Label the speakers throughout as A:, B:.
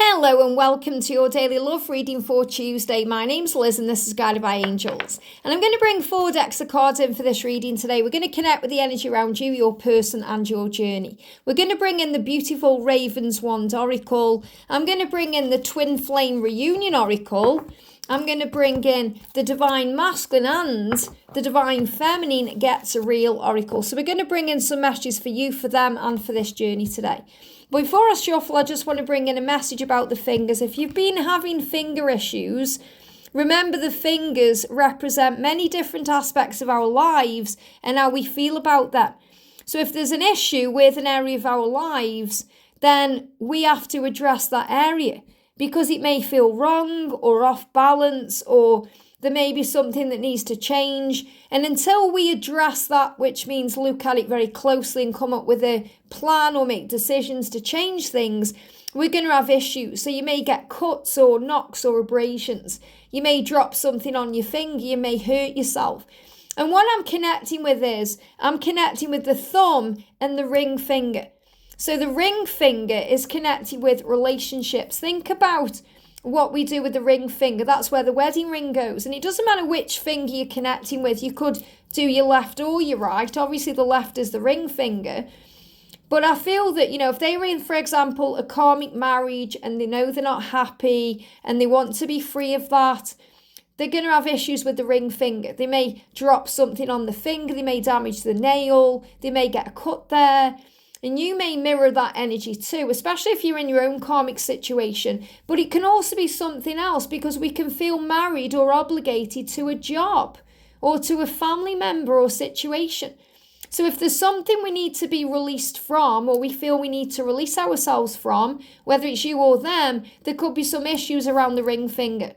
A: Hello and welcome to your daily love reading for Tuesday. My name's Liz and this is Guided by Angels. And I'm going to bring 4 decks of cards in for this reading today. We're going to connect with the energy around you, your person and your journey. We're going to bring in the beautiful Raven's Wand Oracle. I'm going to bring in the Twin Flame Reunion Oracle. I'm going to bring in the Divine Masculine and the Divine Feminine Gets a Real Oracle. So we're going to bring in some messages for you, for them and for this journey today. But before I shuffle, I just want to bring in a message about the fingers. If you've been having finger issues, remember the fingers represent many different aspects of our lives and how we feel about them. So if there's an issue with an area of our lives, then we have to address that area because it may feel wrong or off balance, or there may be something that needs to change. And until we address that, which means look at it very closely and come up with a plan or make decisions to change things, we're going to have issues. So you may get cuts or knocks or abrasions. You may drop something on your finger. You may hurt yourself. And what I'm connecting with is, I'm connecting with the thumb and the ring finger. So the ring finger is connected with relationships. Think about what we do with the ring finger. That's where the wedding ring goes. And it doesn't matter which finger you're connecting with. You could do your left or your right. Obviously, the left is the ring finger. But I feel that, if they were in, for example, a karmic marriage and they know they're not happy and they want to be free of that, they're going to have issues with the ring finger. They may drop something on the finger. They may damage the nail. They may get a cut there. And you may mirror that energy too, especially if you're in your own karmic situation. But it can also be something else, because we can feel married or obligated to a job or to a family member or situation. So if there's something we need to be released from, or we feel we need to release ourselves from, whether it's you or them, there could be some issues around the ring finger.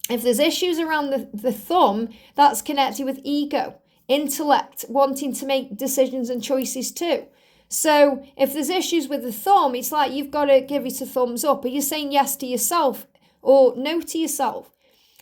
A: If there's issues around the thumb, that's connected with ego, intellect, wanting to make decisions and choices too. So if there's issues with the thumb, it's like you've got to give it a thumbs up. Are you saying yes to yourself or no to yourself?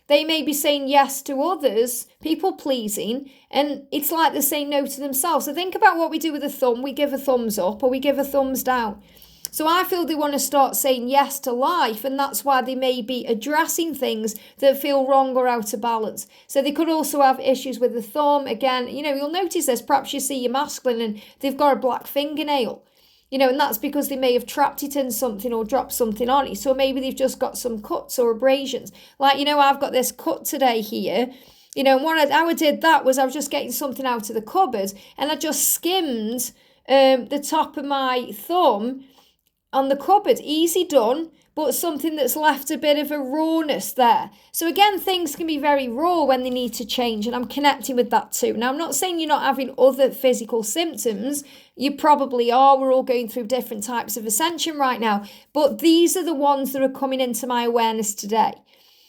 A: They may be saying yes to others, people pleasing, and it's like they're saying no to themselves. So think about what we do with the thumb. We give a thumbs up or we give a thumbs down. So I feel they want to start saying yes to life, and that's why they may be addressing things that feel wrong or out of balance. So they could also have issues with the thumb. Again, you'll notice this. Perhaps you see your masculine and they've got a black fingernail, and that's because they may have trapped it in something or dropped something on it. So maybe they've just got some cuts or abrasions. Like, I've got this cut today here. And how I did that was I was just getting something out of the cupboard and I just skimmed the top of my thumb on the cupboard. Easy done, but something that's left a bit of a rawness there. So again, things can be very raw when they need to change, and I'm connecting with that too. Now, I'm not saying you're not having other physical symptoms. You probably are. We're all going through different types of ascension right now, but these are the ones that are coming into my awareness today.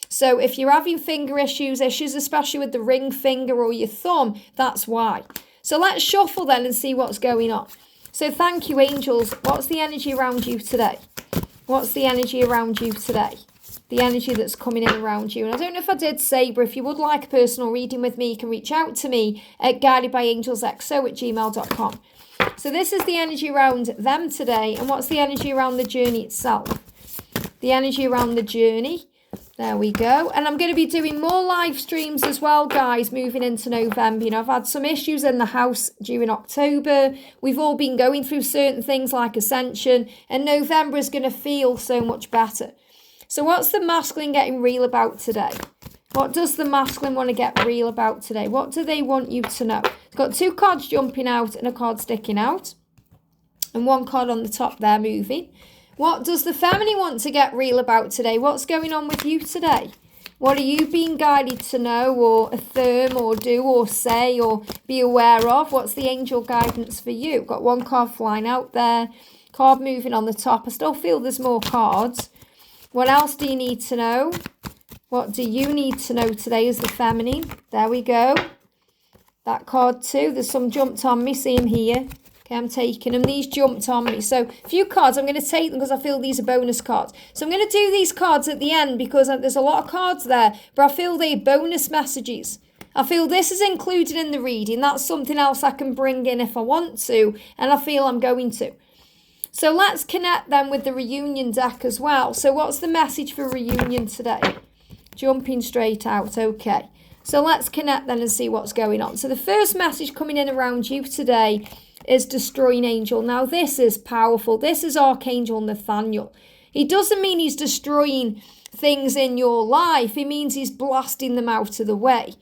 A: So if you're having finger issues especially with the ring finger or your thumb, that's why. So let's shuffle then and see what's going on. So thank you, angels. What's the energy around you today? What's the energy around you today? The energy that's coming in around you. And I don't know if I did say, but if you would like a personal reading with me, you can reach out to me at guidedbyangelsxo@gmail.com. So this is the energy around them today. And what's the energy around the journey itself? The energy around the journey. There we go. And I'm going to be doing more live streams as well, guys, moving into November. I've had some issues in the house during October. We've all been going through certain things like Ascension, and November is going to feel so much better. So what's the masculine getting real about today? What does the masculine want to get real about today? What do they want you to know? It's got 2 cards jumping out and a card sticking out, and 1 card on the top there moving. What does the feminine want to get real about today? What's going on with you today? What are you being guided to know or affirm or do or say or be aware of? What's the angel guidance for you? Got 1 card flying out there, card moving on the top. I still feel there's more cards. What else do you need to know? What do you need to know today as the feminine? There we go. That card too. There's some jumped on me. See them here. Okay, I'm taking them. These jumped on me. So a few cards, I'm going to take them because I feel these are bonus cards. So I'm going to do these cards at the end because there's a lot of cards there, but I feel they're bonus messages. I feel this is included in the reading. That's something else I can bring in if I want to, and I feel I'm going to. So let's connect then with the reunion deck as well. So what's the message for reunion today? Jumping straight out, okay. So let's connect then and see what's going on. So the first message coming in around you today is Destroying Angel. Now this is powerful. This is Archangel Nathaniel. It doesn't mean he's destroying things in your life. It means he's blasting them out of the way.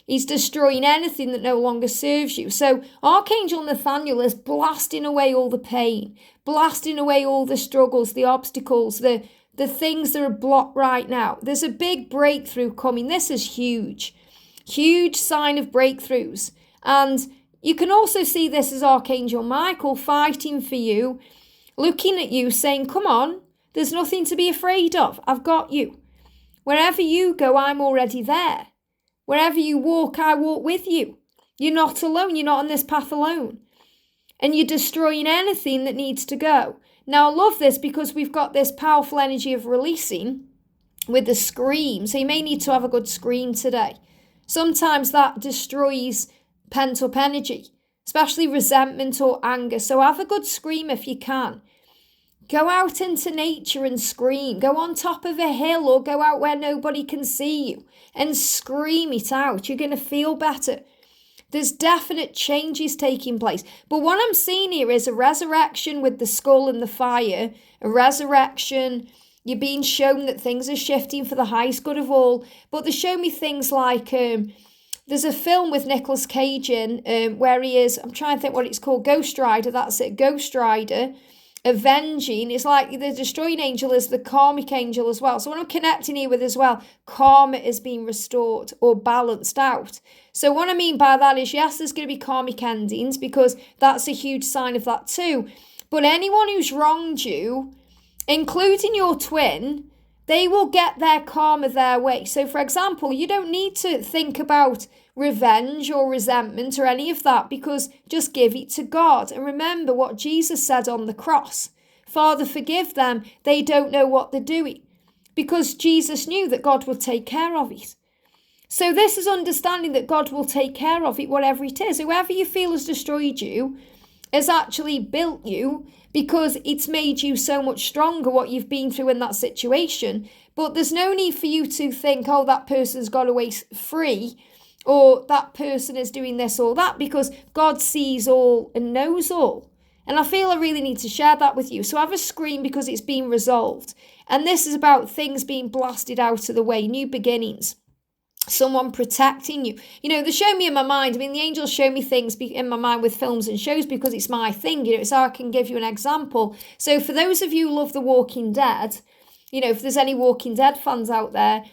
A: He's destroying anything that no longer serves you. So Archangel Nathaniel is blasting away all the pain, blasting away all the struggles, the obstacles, the things that are blocked right now. There's a big breakthrough coming. This is huge. Huge sign of breakthroughs. And you can also see this as Archangel Michael fighting for you, looking at you, saying, come on, there's nothing to be afraid of. I've got you. Wherever you go, I'm already there. Wherever you walk, I walk with you. You're not alone. You're not on this path alone. And you're destroying anything that needs to go. Now, I love this because we've got this powerful energy of releasing with the scream. So you may need to have a good scream today. Sometimes that destroys pent-up energy, especially resentment or anger. So have a good scream if you can. Go out into nature and scream. Go on top of a hill or go out where nobody can see you and scream it out. You're going to feel better. There's definite changes taking place. But what I'm seeing here is a resurrection with the skull and the fire, a resurrection. You're being shown that things are shifting for the highest good of all. But they show me things like, there's a film with Nicolas Cage in where he is, I'm trying to think what it's called, Ghost Rider, that's it, Ghost Rider. Avenging, it's like the destroying angel is the karmic angel as well. So what I'm connecting here with as well, karma is being restored or balanced out. So what I mean by that is, yes, there's going to be karmic endings because that's a huge sign of that too. But anyone who's wronged you, including your twin, they will get their karma their way. So for example, you don't need to think about revenge or resentment or any of that, because just give it to God. And remember what Jesus said on the cross. Father, forgive them. They don't know what they're doing. Because Jesus knew that God would take care of it. So this is understanding that God will take care of it, whatever it is. Whoever you feel has destroyed you has actually built you, because it's made you so much stronger what you've been through in that situation. But there's no need for you to think, oh, that person's got away free, or that person is doing this or that, because God sees all and knows all. And I feel I really need to share that with you. So have a scream because it's been resolved. And this is about things being blasted out of the way, new beginnings. Someone protecting you. You know, they show me in my mind. I mean, the angels show me things in my mind with films and shows because it's my thing. You know, so I can give you an example. So for those of you who love The Walking Dead, you know, if there's any Walking Dead fans out there,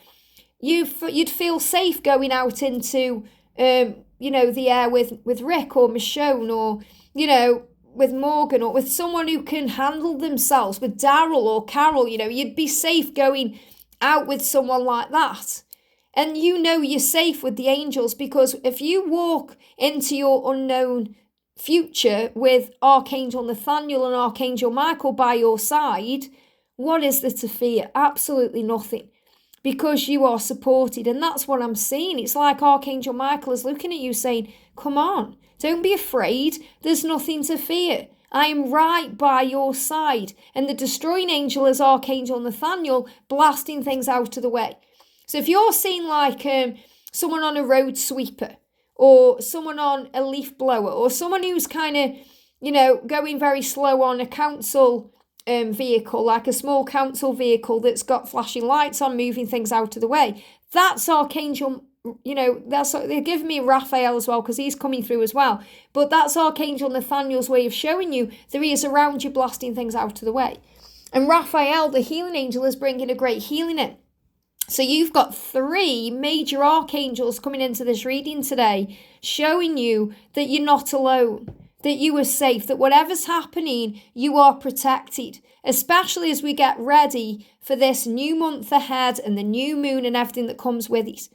A: you'd feel safe going out into, you know, the air with Rick or Michonne, or, you know, with Morgan, or with someone who can handle themselves, with Daryl or Carol. You know, you'd be safe going out with someone like that. And you know you're safe with the angels, because if you walk into your unknown future with Archangel Nathaniel and Archangel Michael by your side, what is there to fear? Absolutely nothing, because you are supported. And that's what I'm seeing. It's like Archangel Michael is looking at you saying, come on, don't be afraid. There's nothing to fear. I am right by your side. And the destroying angel is Archangel Nathaniel, blasting things out of the way. So if you're seeing like someone on a road sweeper, or someone on a leaf blower, or someone who's kind of, you know, going very slow on a council vehicle, like a small council vehicle that's got flashing lights on, moving things out of the way, that's Archangel, you know, they're giving me Raphael as well, because he's coming through as well. But that's Archangel Nathaniel's way of showing you that he is around you, blasting things out of the way. And Raphael, the healing angel, is bringing a great healing in. So you've got 3 major archangels coming into this reading today, showing you that you're not alone, that you are safe, that whatever's happening, you are protected, especially as we get ready for this new month ahead and the new moon and everything that comes with it.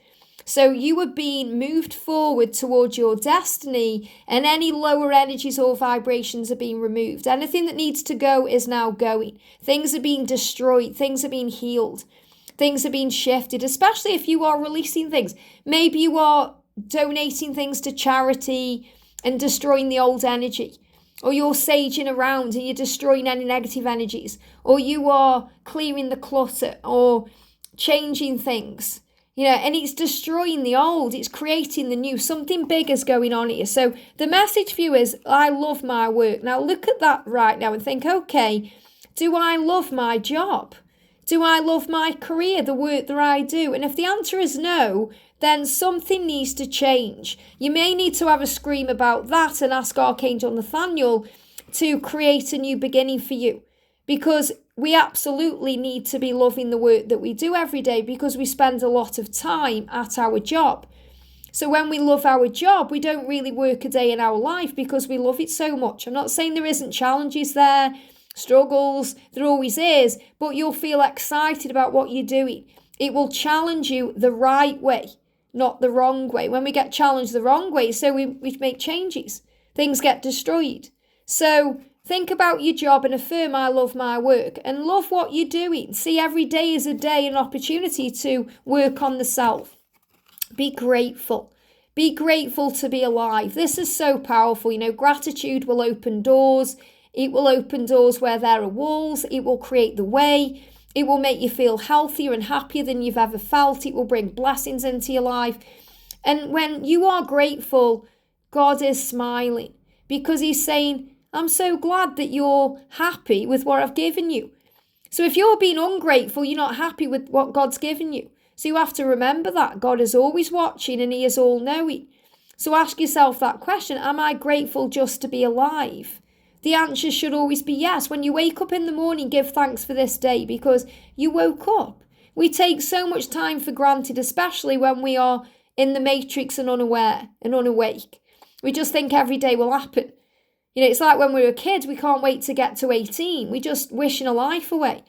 A: So you are being moved forward towards your destiny, and any lower energies or vibrations are being removed. Anything that needs to go is now going. Things are being destroyed. Things are being healed. Things are being shifted, especially if you are releasing things. Maybe you are donating things to charity and destroying the old energy. or you're saging around and you're destroying any negative energies, or you are clearing the clutter or changing things, and it's destroying the old, it's creating the new. Something big is going on here. So the message for you is, I love my work. Now look at that right now and think, okay, do I love my job? Do I love my career, the work that I do? And if the answer is no, then something needs to change. You may need to have a scream about that and ask Archangel Nathaniel to create a new beginning for you, because we absolutely need to be loving the work that we do every day, because we spend a lot of time at our job. So when we love our job, we don't really work a day in our life because we love it so much. I'm not saying there isn't challenges there, struggles, there always is, but you'll feel excited about what you're doing. It will challenge you the right way, not the wrong way. When we get challenged the wrong way, so we make changes. Things get destroyed. So think about your job and affirm, I love my work, and love what you're doing. See every day as a day, an opportunity to work on the self. Be grateful. Be grateful to be alive. This is so powerful. Gratitude will open doors. It will open doors where there are walls. It will create the way. It will make you feel healthier and happier than you've ever felt. It will bring blessings into your life. And when you are grateful, God is smiling, because he's saying, I'm so glad that you're happy with what I've given you. So if you're being ungrateful, you're not happy with what God's given you. So you have to remember that God is always watching and he is all knowing. So ask yourself that question, am I grateful just to be alive? The answer should always be yes. When you wake up in the morning, give thanks for this day because you woke up. We take so much time for granted, especially when we are in the matrix and unaware and unawake. We just think every day will happen. It's like when we were kids, we can't wait to get to 18. We just wishing a life away.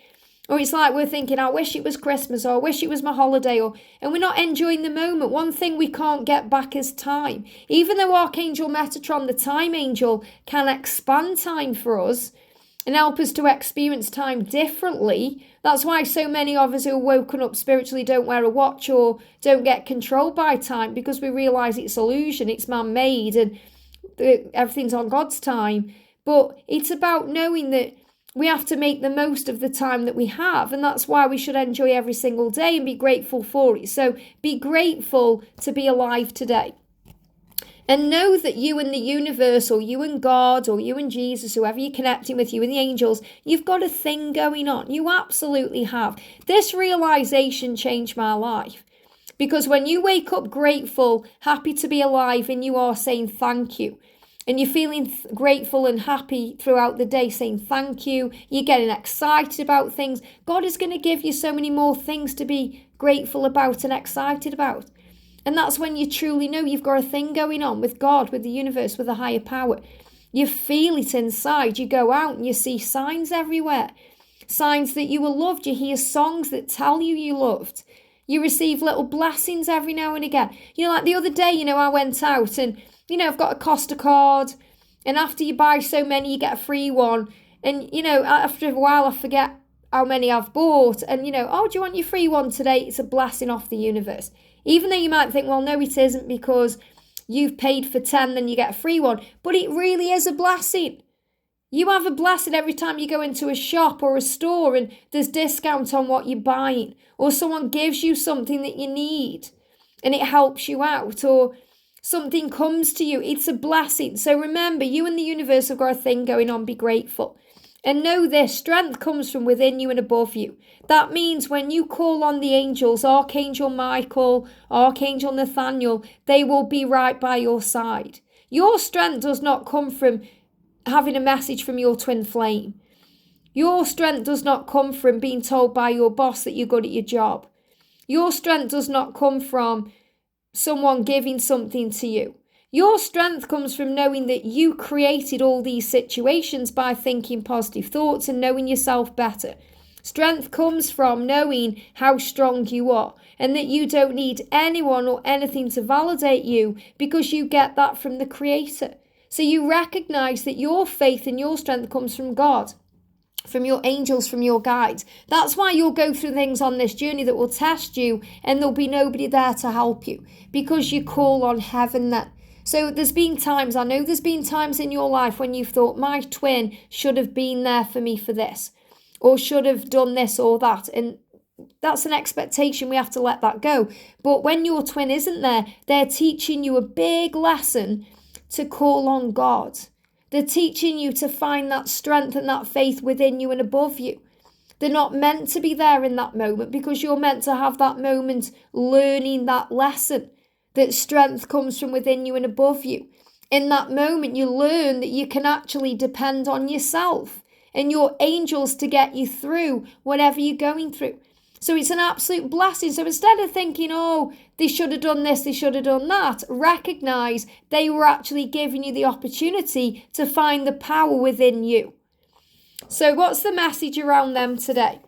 A: Or it's like we're thinking, I wish it was Christmas, or I wish it was my holiday, and we're not enjoying the moment. One thing we can't get back is time. Even though Archangel Metatron, the time angel, can expand time for us and help us to experience time differently, that's why so many of us who are woken up spiritually don't wear a watch or don't get controlled by time, because we realise it's illusion, it's man-made, and everything's on God's time. But it's about knowing that we have to make the most of the time that we have, and that's why we should enjoy every single day and be grateful for it. So be grateful to be alive today. And know that you and the universe, or you and God, or you and Jesus, whoever you're connecting with, you and the angels, you've got a thing going on. You absolutely have. This realization changed my life. Because when you wake up grateful, happy to be alive, and you are saying thank you, and you're feeling grateful and happy throughout the day, saying thank you, you're getting excited about things, God is going to give you so many more things to be grateful about and excited about. And that's when you truly know you've got a thing going on with God, with the universe, with a higher power. You feel it inside. You go out and you see signs everywhere. Signs that you were loved. You hear songs that tell you you're loved. You receive little blessings every now and again. Like the other day, I went out and I've got a Costa card, and after you buy so many, you get a free one. And, after a while, I forget how many I've bought. And, oh, do you want your free one today? It's a blessing off the universe. Even though you might think, well, no, it isn't, because you've paid for 10, then you get a free one. But it really is a blessing. You have a blessing every time you go into a shop or a store and there's discount on what you're buying. Or someone gives you something that you need and it helps you out. Or something comes to you, it's a blessing. So remember, you and the universe have got a thing going on. Be grateful. And know this, strength comes from within you and above you. That means when you call on the angels, Archangel Michael, Archangel Nathaniel, they will be right by your side. Your strength does not come from having a message from your twin flame. Your strength does not come from being told by your boss that you're good at your job. Your strength does not come from someone giving something to you. Your strength comes from knowing that you created all these situations by thinking positive thoughts and knowing yourself better. Strength comes from knowing how strong you are and that you don't need anyone or anything to validate you, because you get that from the Creator. So you recognize that your faith and your strength comes from God, from your angels, from your guides. That's why you'll go through things on this journey that will test you, and there'll be nobody there to help you, because you call on heaven then. So there's been times, I know there's been times in your life when you've thought, my twin should have been there for me for this, or should have done this or that. And that's an expectation. We have to let that go. But when your twin isn't there, they're teaching you a big lesson to call on God. They're teaching you to find that strength and that faith within you and above you. They're not meant to be there in that moment, because you're meant to have that moment learning that lesson, that strength comes from within you and above you. In that moment, you learn that you can actually depend on yourself and your angels to get you through whatever you're going through. So it's an absolute blessing. So instead of thinking, oh, they should have done this, they should have done that, recognize they were actually giving you the opportunity to find the power within you. So what's the message around them today?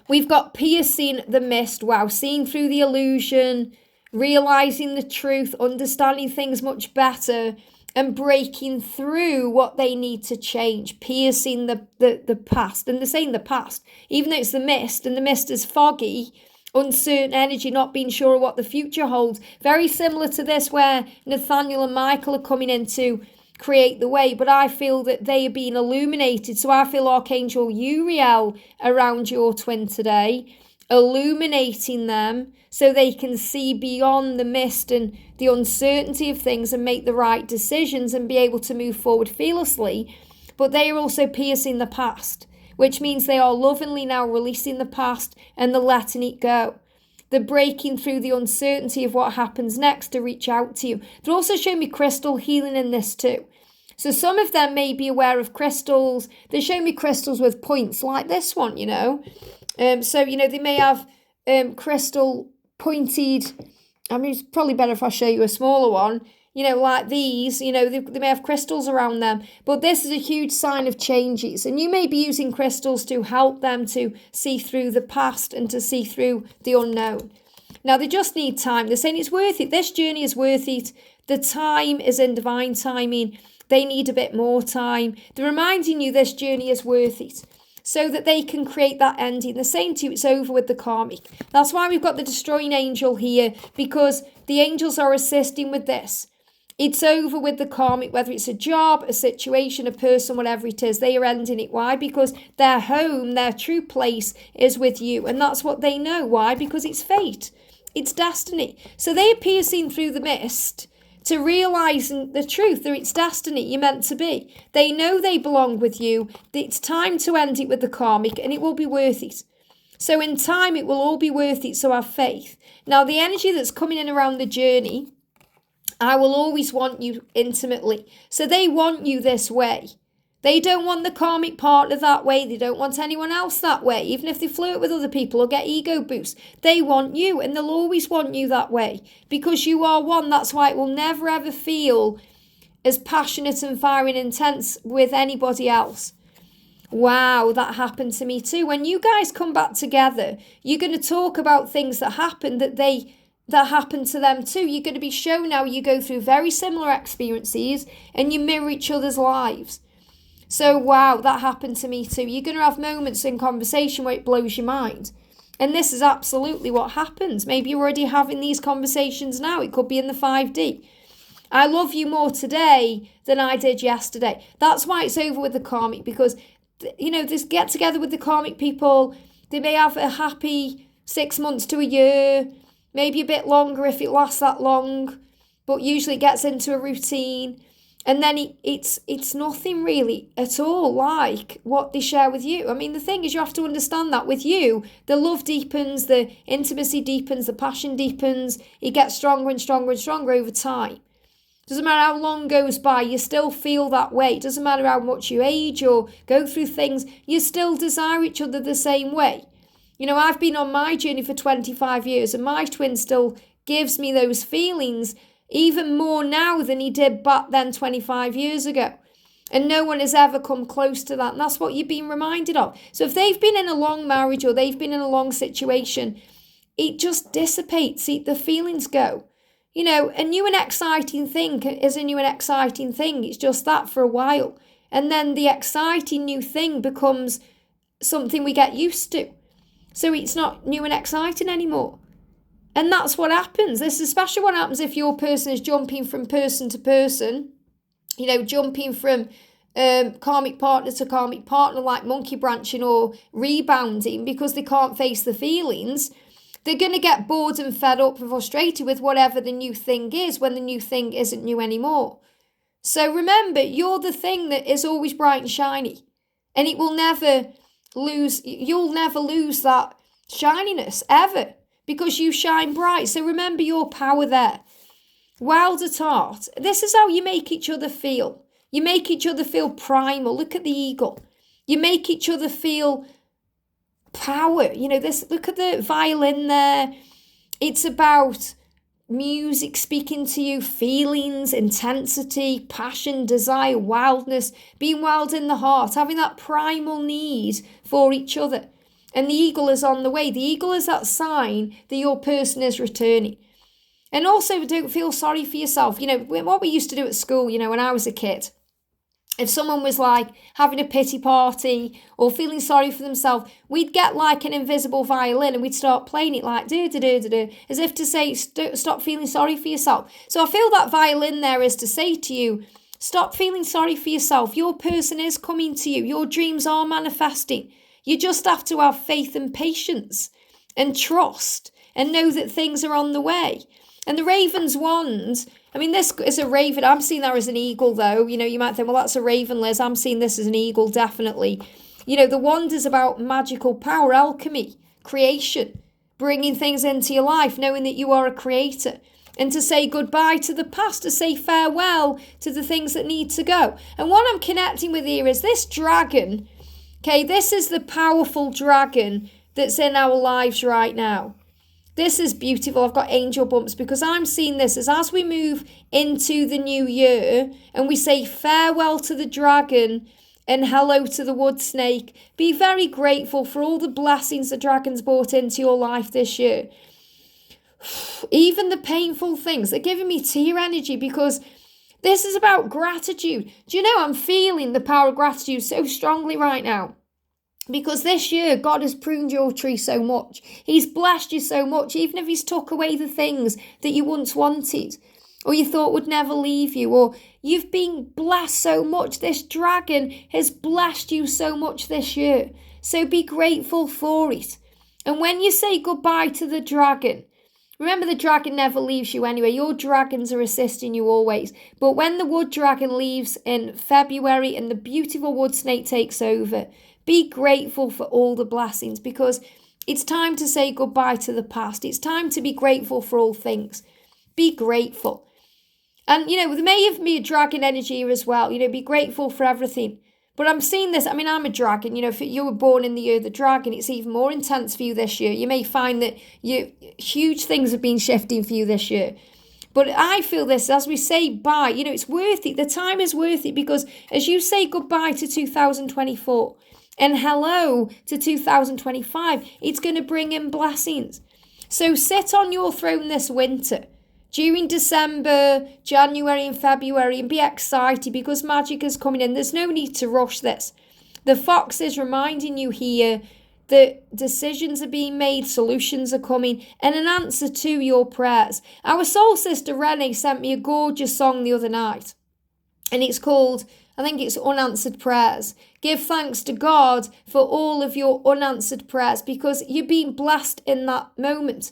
A: We've got piercing the mist. Wow, seeing through the illusion, realizing the truth, understanding things much better, and breaking through what they need to change, piercing the past. And they're saying the past, even though it's the mist, and the mist is foggy, uncertain energy, not being sure of what the future holds. Very similar to this, where Nathaniel and Michael are coming in to create the way, but I feel that they are being illuminated. So I feel Archangel Uriel around your twin today, illuminating them so they can see beyond the mist and the uncertainty of things and make the right decisions and be able to move forward fearlessly. But they are also piercing the past, which means they are lovingly now releasing the past and they're letting it go. They're breaking through the uncertainty of what happens next to reach out to you. They're also showing me crystal healing in this too. So some of them may be aware of crystals. They're showing me crystals with points like this one, So, they may have crystal pointed, it's probably better if I show you a smaller one, like these, they may have crystals around them. But this is a huge sign of changes. And you may be using crystals to help them to see through the past and to see through the unknown. Now, they just need time. They're saying it's worth it. This journey is worth it. The time is in divine timing. They need a bit more time. They're reminding you this journey is worth it, so that they can create that ending. They're saying to you, it's over with the karmic. That's why we've got the destroying angel here, because the angels are assisting with this. It's over with the karmic, whether it's a job, a situation, a person, whatever it is, they are ending it. Why? Because their home, their true place is with you. And that's what they know. Why? Because it's fate. It's destiny. So they are piercing through the mist to realise the truth that it's destiny, you're meant to be. They know they belong with you. It's time to end it with the karmic, and it will be worth it. So in time, it will all be worth it, so have faith. Now, the energy that's coming in around the journey, I will always want you intimately. So they want you this way. They don't want the karmic partner that way. They don't want anyone else that way. Even if they flirt with other people or get ego boosts, they want you, and they'll always want you that way because you are one. That's why it will never ever feel as passionate and fiery and intense with anybody else. Wow, that happened to me too. When you guys come back together, you're going to talk about things that happened that happened to them too. You're going to be shown how you go through very similar experiences and you mirror each other's lives. So, wow, that happened to me too. You're going to have moments in conversation where it blows your mind. And this is absolutely what happens. Maybe you're already having these conversations now. It could be in the 5D. I love you more today than I did yesterday. That's why it's over with the karmic, because, this get together with the karmic people. They may have a happy 6 months to a year, maybe a bit longer if it lasts that long, but usually it gets into a routine. And then it's nothing really at all like what they share with you. I mean, the thing is, you have to understand that with you, the love deepens, the intimacy deepens, the passion deepens. It gets stronger and stronger and stronger over time. Doesn't matter how long goes by, you still feel that way. It doesn't matter how much you age or go through things, you still desire each other the same way. I've been on my journey for 25 years and my twin still gives me those feelings even more now than he did back then 25 years ago. And no one has ever come close to that. And that's what you've been reminded of. So if they've been in a long marriage or they've been in a long situation, it just dissipates. The feelings go. A new and exciting thing is a new and exciting thing. It's just that for a while. And then the exciting new thing becomes something we get used to. So it's not new and exciting anymore. And that's what happens. This is especially what happens if your person is jumping from person to person, jumping from karmic partner to karmic partner, like monkey branching or rebounding because they can't face the feelings. They're going to get bored and fed up and frustrated with whatever the new thing is when the new thing isn't new anymore. So remember, you're the thing that is always bright and shiny. And it will never lose, you'll never lose that shininess, ever. Because you shine bright. So remember your power there. Wild at heart. This is how you make each other feel. You make each other feel primal. Look at the eagle. You make each other feel power. Look at the violin there. It's about music speaking to you, feelings, intensity, passion, desire, wildness, being wild in the heart, having that primal need for each other. And the eagle is on the way. The eagle is that sign that your person is returning. And also, don't feel sorry for yourself. What we used to do at school, when I was a kid, if someone was like having a pity party or feeling sorry for themselves, we'd get like an invisible violin and we'd start playing it like do, as if to say, stop feeling sorry for yourself. So I feel that violin there is to say to you, stop feeling sorry for yourself. Your person is coming to you. Your dreams are manifesting. You just have to have faith and patience and trust and know that things are on the way. And the raven's wand, this is a raven. I'm seeing that as an eagle, though. You might think, well, that's a raven, Liz. I'm seeing this as an eagle, definitely. The wand is about magical power, alchemy, creation, bringing things into your life, knowing that you are a creator. And to say goodbye to the past, to say farewell to the things that need to go. And what I'm connecting with here is this dragon. Okay, this is the powerful dragon that's in our lives right now. This is beautiful. I've got angel bumps because I'm seeing this as we move into the new year and we say farewell to the dragon and hello to the wood snake. Be very grateful for all the blessings the dragon's brought into your life this year. Even the painful things, they're giving me tear energy because this is about gratitude. Do you know, I'm feeling the power of gratitude so strongly right now. Because this year, God has pruned your tree so much. He's blessed you so much, even if he's took away the things that you once wanted, or you thought would never leave you, or you've been blessed so much. This dragon has blessed you so much this year. So be grateful for it. And when you say goodbye to the dragon, remember the dragon never leaves you anyway. Your dragons are assisting you always. But when the wood dragon leaves in February and the beautiful wood snake takes over, be grateful for all the blessings because it's time to say goodbye to the past. It's time to be grateful for all things. Be grateful. And, there may even be a dragon energy here as well. Be grateful for everything. But I'm seeing this. I'm a dragon. If you were born in the year of the dragon, it's even more intense for you this year. You may find that huge things have been shifting for you this year. But I feel this as we say bye. It's worth it. The time is worth it because as you say goodbye to 2024, and hello to 2025, it's going to bring in blessings. So sit on your throne this winter, during December, January and February, and be excited because magic is coming in. There's no need to rush this. The fox is reminding you here that decisions are being made, solutions are coming, and an answer to your prayers. Our soul sister Renee sent me a gorgeous song the other night, and it's called, I think it's Unanswered Prayers. Give thanks to God for all of your unanswered prayers because you're being blessed in that moment.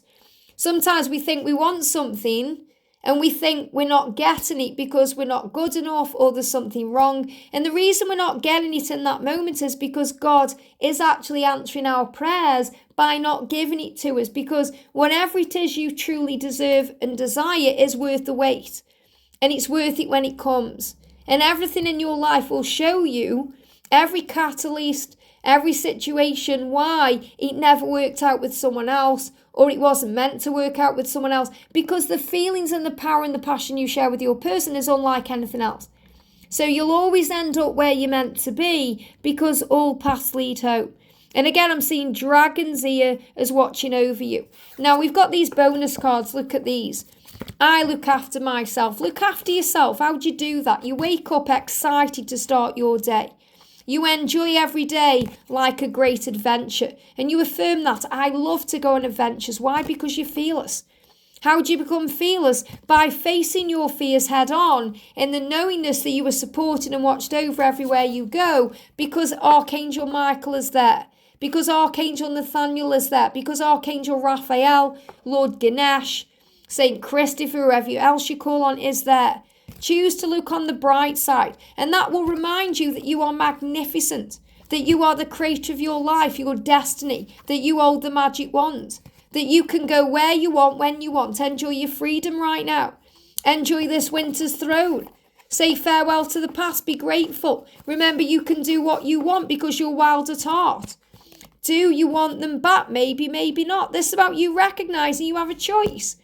A: Sometimes we think we want something and we think we're not getting it because we're not good enough or there's something wrong. And the reason we're not getting it in that moment is because God is actually answering our prayers by not giving it to us, because whatever it is you truly deserve and desire is worth the wait. And it's worth it when it comes. And everything in your life will show you, every catalyst, every situation, why it never worked out with someone else or it wasn't meant to work out with someone else, because the feelings and the power and the passion you share with your person is unlike anything else. So you'll always end up where you're meant to be because all paths lead home. And again, I'm seeing dragons here as watching over you. Now, we've got these bonus cards. Look at these. I look after myself. Look after yourself. How do you do that? You wake up excited to start your day. You enjoy every day like a great adventure. And you affirm that. I love to go on adventures. Why? Because you're fearless. How do you become fearless? By facing your fears head on in the knowingness that you are supported and watched over everywhere you go, because Archangel Michael is there, because Archangel Nathaniel is there, because Archangel Raphael, Lord Ganesh, Saint Christopher, whoever else you call on is there. Choose to look on the bright side, and that will remind you that you are magnificent, that you are the creator of your life, your destiny, that you hold the magic wand, that you can go where you want, when you want. Enjoy your freedom right now. Enjoy this winter's throne. Say farewell to the past. Be grateful. Remember, you can do what you want because you're wild at heart. Do you want them back? Maybe, maybe not. This is about you recognizing you have a choice.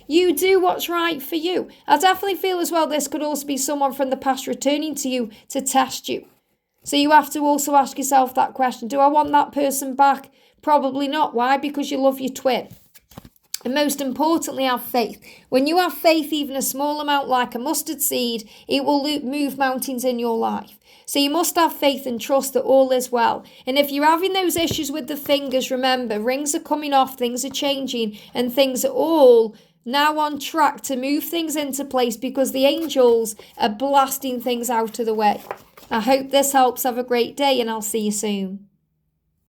A: You do what's right for you. I definitely feel as well this could also be someone from the past returning to you to test you. So you have to also ask yourself that question. Do I want that person back? Probably not. Why? Because you love your twin. And most importantly, have faith. When you have faith, even a small amount like a mustard seed, it will move mountains in your life. So you must have faith and trust that all is well. And if you're having those issues with the fingers, remember, rings are coming off, things are changing, and things are all now on track to move things into place because the angels are blasting things out of the way. I hope this helps. Have a great day, and I'll see you soon.